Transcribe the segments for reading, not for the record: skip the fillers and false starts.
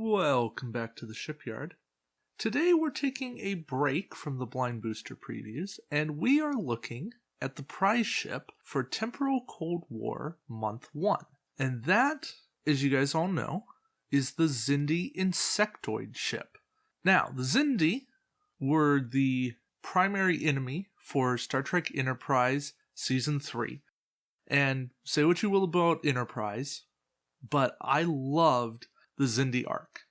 Welcome back to the Shipyard. Today we're taking a break from the Blind Booster previews, and we are looking at the prize ship for Temporal Cold War Month 1. And that, as you guys all know, is the Xindi Insectoid ship. Now, the Xindi were the primary enemy for Star Trek Enterprise Season 3. And say what you will about Enterprise, but I loved the Xindi arc.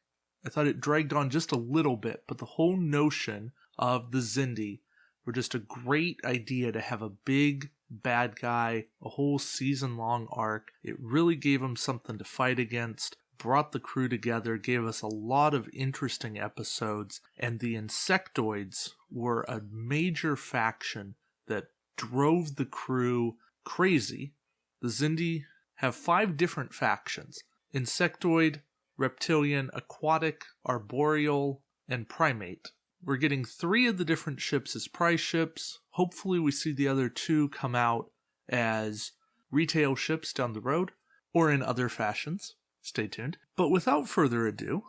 I thought it dragged on just a little bit, but the whole notion of the Xindi were just a great idea to have a big bad guy, a whole season-long arc. It really gave them something to fight against, brought the crew together, gave us a lot of interesting episodes, and the Insectoids were a major faction that drove the crew crazy. The Xindi have 5 different factions: Insectoid, Reptilian, Aquatic, Arboreal, and Primate. We're getting 3 of the different ships as prize ships. Hopefully we see the other 2 come out as retail ships down the road, or in other fashions. Stay tuned. But without further ado,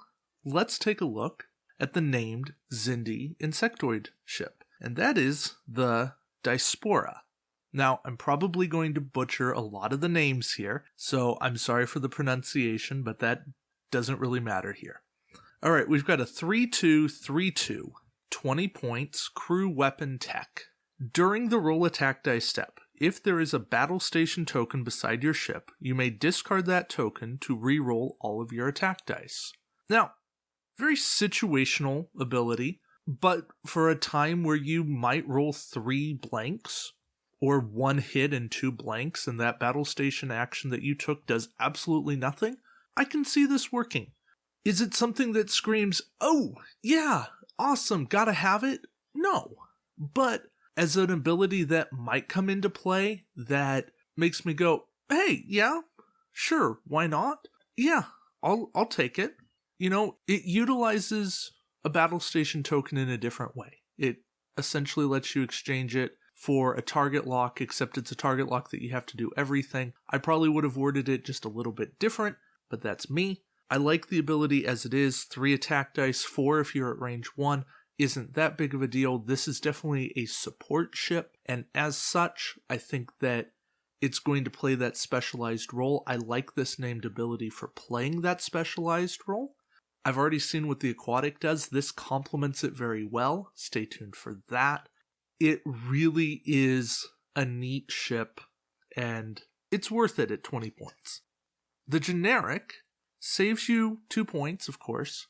let's take a look at the named Xindi Insectoid ship, and that is the Diaspora. Now, I'm probably going to butcher a lot of the names here, so I'm sorry for the pronunciation, but that doesn't really matter here. Alright, we've got a 3-2-3-2, 20 points, crew weapon tech. During the roll attack dice step, if there is a battle station token beside your ship, you may discard that token to re-roll all of your attack dice. Now, very situational ability, but for a time where you might roll 3 blanks, or 1 hit and 2 blanks, and that battle station action that you took does absolutely nothing, I can see this working. Is it something that screams, oh, yeah, awesome, gotta have it? No. But as an ability that might come into play that makes me go, hey, yeah, sure, why not? Yeah, I'll take it. You know, it utilizes a battle station token in a different way. It essentially lets you exchange it for a target lock, except it's a target lock that you have to do everything. I probably would have worded it just a little bit different, but that's me. I like the ability as it is. 3 attack dice, 4 if you're at range 1. Isn't that big of a deal. This is definitely a support ship, and as such, I think that it's going to play that specialized role. I like this named ability for playing that specialized role. I've already seen what the Aquatic does. This complements it very well. Stay tuned for that. It really is a neat ship, and it's worth it at 20 points. The generic saves you 2 points, of course.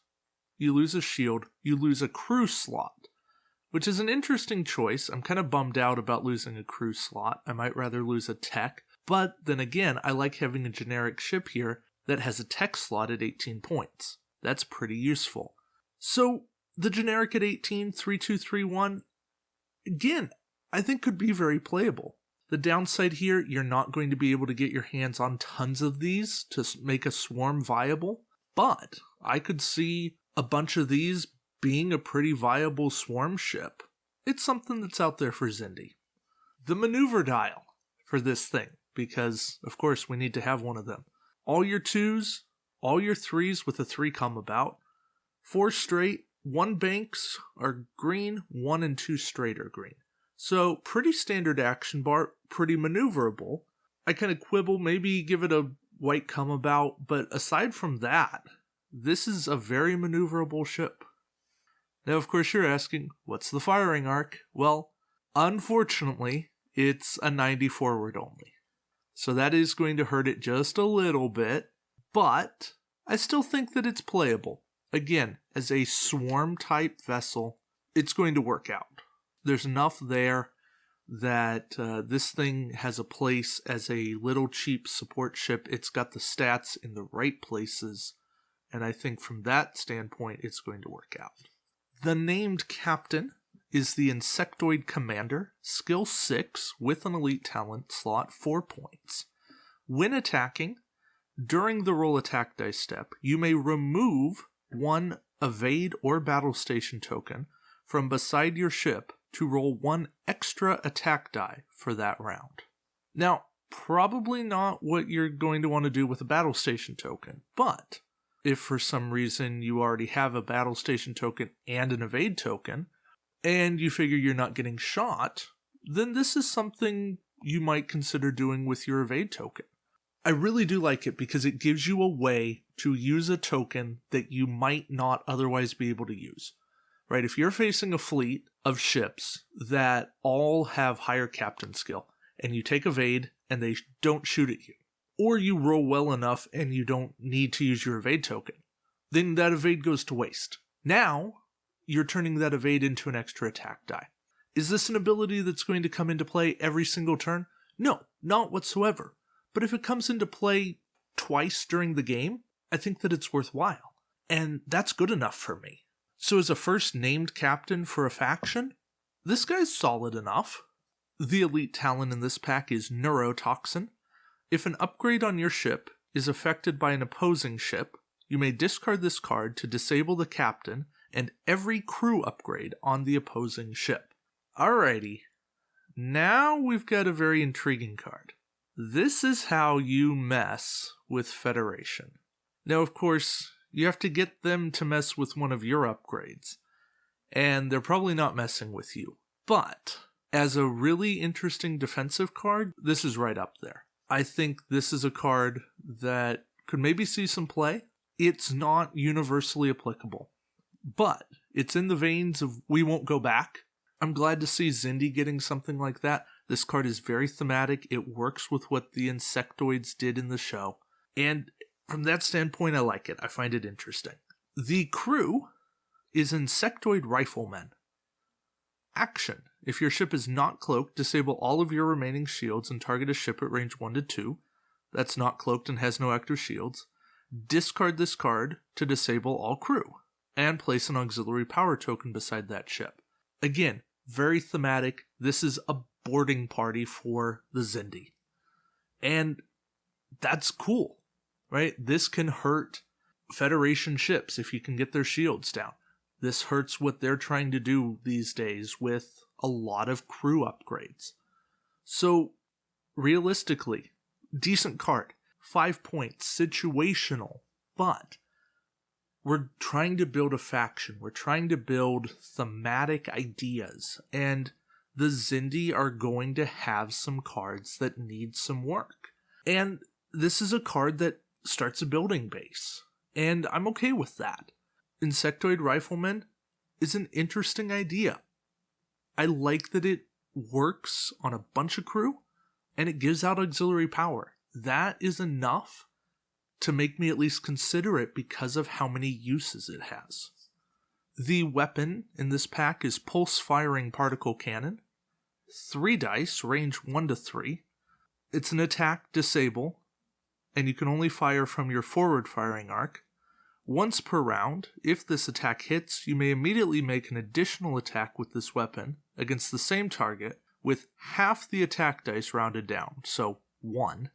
You lose a shield, you lose a crew slot, which is an interesting choice. I'm kind of bummed out about losing a crew slot. I might rather lose a tech, but then again, I like having a generic ship here that has a tech slot at 18 points. That's pretty useful. So, the generic at 18, 3-2-3-1, again, I think could be very playable. The downside here, you're not going to be able to get your hands on tons of these to make a swarm viable, but I could see a bunch of these being a pretty viable swarm ship. It's something that's out there for Xindi. The maneuver dial for this thing, because of course we need to have one of them. All your 2s, all your 3s with a 3 come about, 4 straight, 1 banks are green, 1 and 2 straight are green. So, pretty standard action bar, pretty maneuverable. I kind of quibble, maybe give it a white come about, but aside from that, this is a very maneuverable ship. Now, of course, you're asking, what's the firing arc? Well, unfortunately, it's a 90 forward only. So that is going to hurt it just a little bit, but I still think that it's playable. Again, as a swarm-type vessel, it's going to work out. There's enough there that this thing has a place as a little cheap support ship. It's got the stats in the right places, and I think from that standpoint, it's going to work out. The named captain is the Insectoid Commander, skill 6 with an elite talent slot, 4 points. When attacking, during the roll attack dice step, you may remove 1 evade or battle station token from beside your ship to roll 1 extra attack die for that round. Now, probably not what you're going to want to do with a battle station token, but if for some reason you already have a battle station token and an evade token, and you figure you're not getting shot, then this is something you might consider doing with your evade token. I really do like it because it gives you a way to use a token that you might not otherwise be able to use. Right? If you're facing a fleet of ships that all have higher captain skill, and you take evade and they don't shoot at you, or you roll well enough and you don't need to use your evade token, then that evade goes to waste. Now, you're turning that evade into an extra attack die. Is this an ability that's going to come into play every single turn? No, not whatsoever. But if it comes into play twice during the game, I think that it's worthwhile. And that's good enough for me. So as a first named captain for a faction, this guy's solid enough. The elite talent in this pack is Neurotoxin. If an upgrade on your ship is affected by an opposing ship, you may discard this card to disable the captain and every crew upgrade on the opposing ship. Alrighty, now we've got a very intriguing card. This is how you mess with Federation. Now, of course, you have to get them to mess with one of your upgrades, and they're probably not messing with you. But as a really interesting defensive card, this is right up there. I think this is a card that could maybe see some play. It's not universally applicable, but it's in the veins of We Won't Go Back. I'm glad to see Xindi getting something like that. This card is very thematic. It works with what the Insectoids did in the show. And from that standpoint, I like it. I find it interesting. The crew is Insectoid Riflemen. Action. If your ship is not cloaked, disable all of your remaining shields and target a ship at range 1 to 2. That's not cloaked and has no active shields. Discard this card to disable all crew. And place an auxiliary power token beside that ship. Again, very thematic. This is a boarding party for the Xindi. And that's cool, right? This can hurt Federation ships if you can get their shields down. This hurts what they're trying to do these days with a lot of crew upgrades. So, realistically, decent card. 5 points, situational, but we're trying to build a faction. We're trying to build thematic ideas, and the Xindi are going to have some cards that need some work. And this is a card that starts a building base, and I'm okay with that. Insectoid Rifleman is an interesting idea. I like that it works on a bunch of crew, and it gives out auxiliary power. That is enough to make me at least consider it because of how many uses it has. The weapon in this pack is Pulse Firing Particle Cannon. 3 dice, range 1 to 3. It's an attack disable, and you can only fire from your forward firing arc. Once per round, if this attack hits, you may immediately make an additional attack with this weapon against the same target with half the attack dice rounded down, so 1.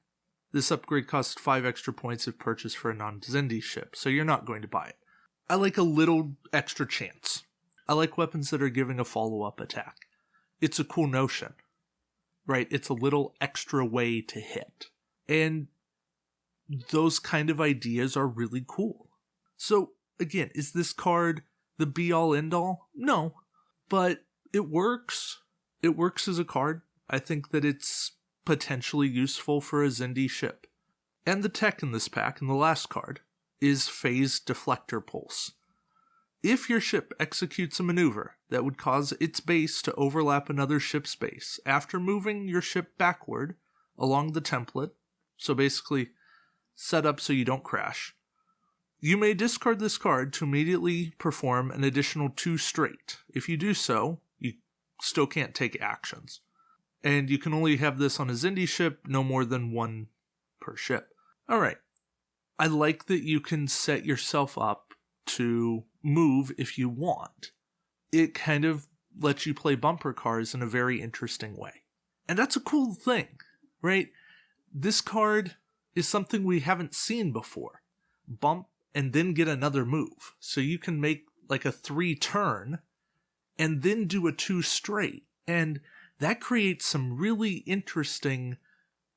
This upgrade costs 5 extra points if purchased for a non-Xindi ship, so you're not going to buy it. I like a little extra chance. I like weapons that are giving a follow-up attack. It's a cool notion, right? It's a little extra way to hit. And those kind of ideas are really cool. So, again, is this card the be-all, end-all? No, but it works. It works as a card. I think that it's potentially useful for a Xindi ship. And the tech in this pack, in the last card, is Phase Deflector Pulse. If your ship executes a maneuver that would cause its base to overlap another ship's base after moving your ship backward along the template, so basically set up so you don't crash, you may discard this card to immediately perform an additional 2 straight. If you do so, you still can't take actions. And you can only have this on a Xindi ship, no more than 1 per ship. Alright. I like that you can set yourself up to move if you want. It kind of lets you play bumper cars in a very interesting way. And that's a cool thing, right? This card is something we haven't seen before. Bump and then get another move. So you can make like a 3 turn and then do a 2 straight. And that creates some really interesting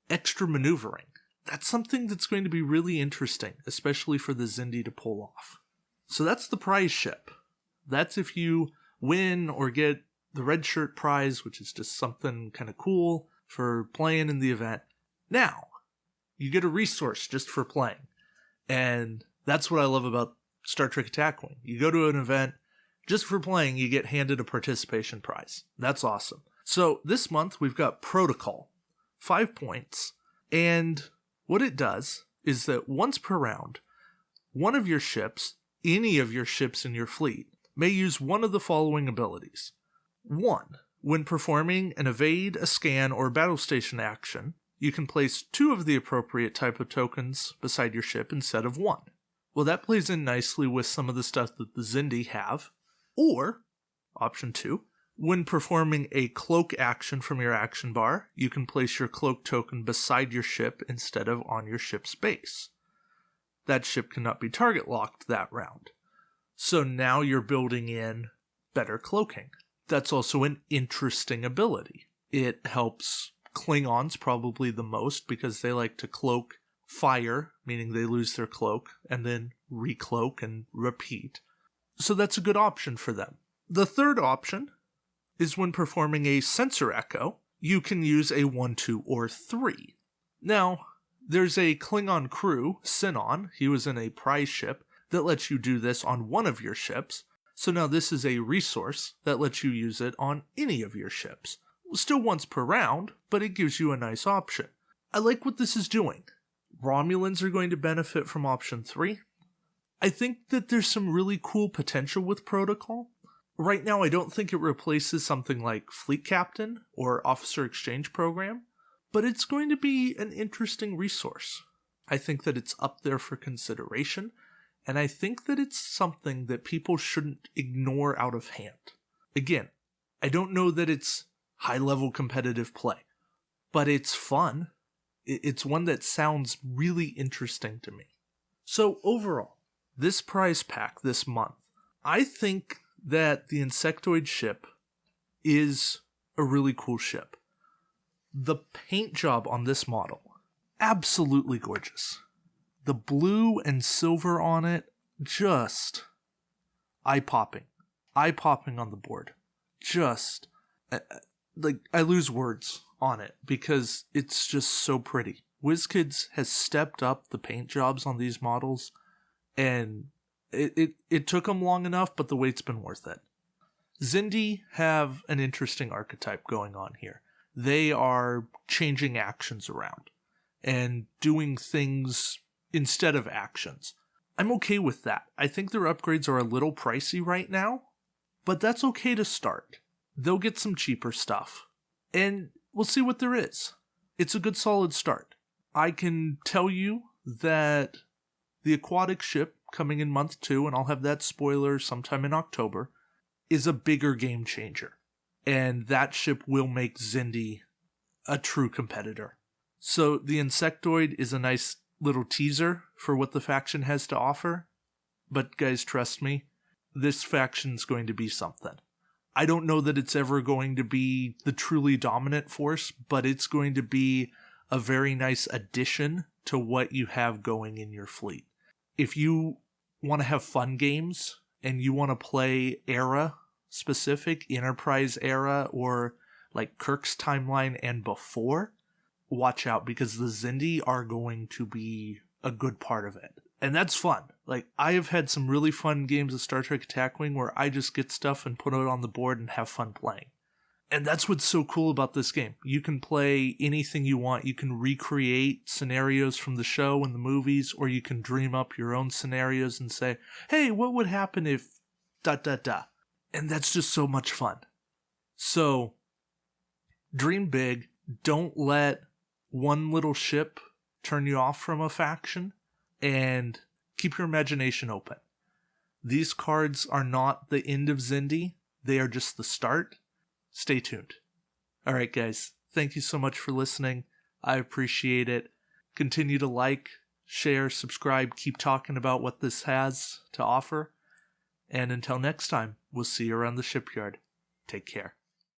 extra maneuvering that's something that's going to be really interesting, especially for the Xindi to pull off. So that's the prize ship. That's if you win or get the red shirt prize, which is just something kind of cool for playing in the event. Now, you get a resource just for playing. And that's what I love about Star Trek Attack Wing. You go to an event, just for playing, you get handed a participation prize. That's awesome. So this month, we've got Protocol. 5 points. And what it does is that once per round, one of your ships, any of your ships in your fleet, may use one of the following abilities. 1. When performing an evade, a scan, or battle station action, you can place 2 of the appropriate type of tokens beside your ship instead of 1. Well, that plays in nicely with some of the stuff that the Xindi have. Or, option 2, when performing a cloak action from your action bar, you can place your cloak token beside your ship instead of on your ship's base. That ship cannot be target locked that round. So now you're building in better cloaking. That's also an interesting ability. It helps Klingons probably the most because they like to cloak fire, meaning they lose their cloak, and then recloak and repeat. So that's a good option for them. The third option is when performing a sensor echo, you can use a 1, 2, or 3. Now, there's a Klingon crew, Sinon, he was in a prize ship, that lets you do this on one of your ships. So now this is a resource that lets you use it on any of your ships. Still once per round, but it gives you a nice option. I like what this is doing. Romulans are going to benefit from option 3. I think that there's some really cool potential with Protocol. Right now, I don't think it replaces something like Fleet Captain or Officer Exchange Program, but it's going to be an interesting resource. I think that it's up there for consideration, and I think that it's something that people shouldn't ignore out of hand. Again, I don't know that it's high-level competitive play, but it's fun. It's one that sounds really interesting to me. So overall, this prize pack this month, I think that the Insectoid ship is a really cool ship. The paint job on this model, absolutely gorgeous. The blue and silver on it, just eye-popping. Eye-popping on the board. Just, I lose words on it because it's just so pretty. WizKids has stepped up the paint jobs on these models, and it took them long enough, but the wait's been worth it. Xindi have an interesting archetype going on here. They are changing actions around and doing things instead of actions. I'm okay with that. I think their upgrades are a little pricey right now, but that's okay to start. They'll get some cheaper stuff, and we'll see what there is. It's a good solid start. I can tell you that the aquatic ship coming in month 2, and I'll have that spoiler sometime in October, is a bigger game changer. And that ship will make Xindi a true competitor. So the Insectoid is a nice little teaser for what the faction has to offer. But guys, trust me, this faction's going to be something. I don't know that it's ever going to be the truly dominant force, but it's going to be a very nice addition to what you have going in your fleet. If you want to have fun games and you want to play era specific, Enterprise era, or like Kirk's timeline and before, watch out because the Xindi are going to be a good part of it. And that's fun. Like, I have had some really fun games of Star Trek Attack Wing where I just get stuff and put it on the board and have fun playing. And that's what's so cool about this game. You can play anything you want. You can recreate scenarios from the show and the movies, or you can dream up your own scenarios and say, hey, what would happen if ... And that's just so much fun. So, dream big. Don't let one little ship turn you off from a faction, and keep your imagination open. These cards are not the end of Xindi. They are just the start. Stay tuned. Alright guys, thank you so much for listening. I appreciate it. Continue to like, share, subscribe, keep talking about what this has to offer. And until next time, we'll see you around the shipyard. Take care.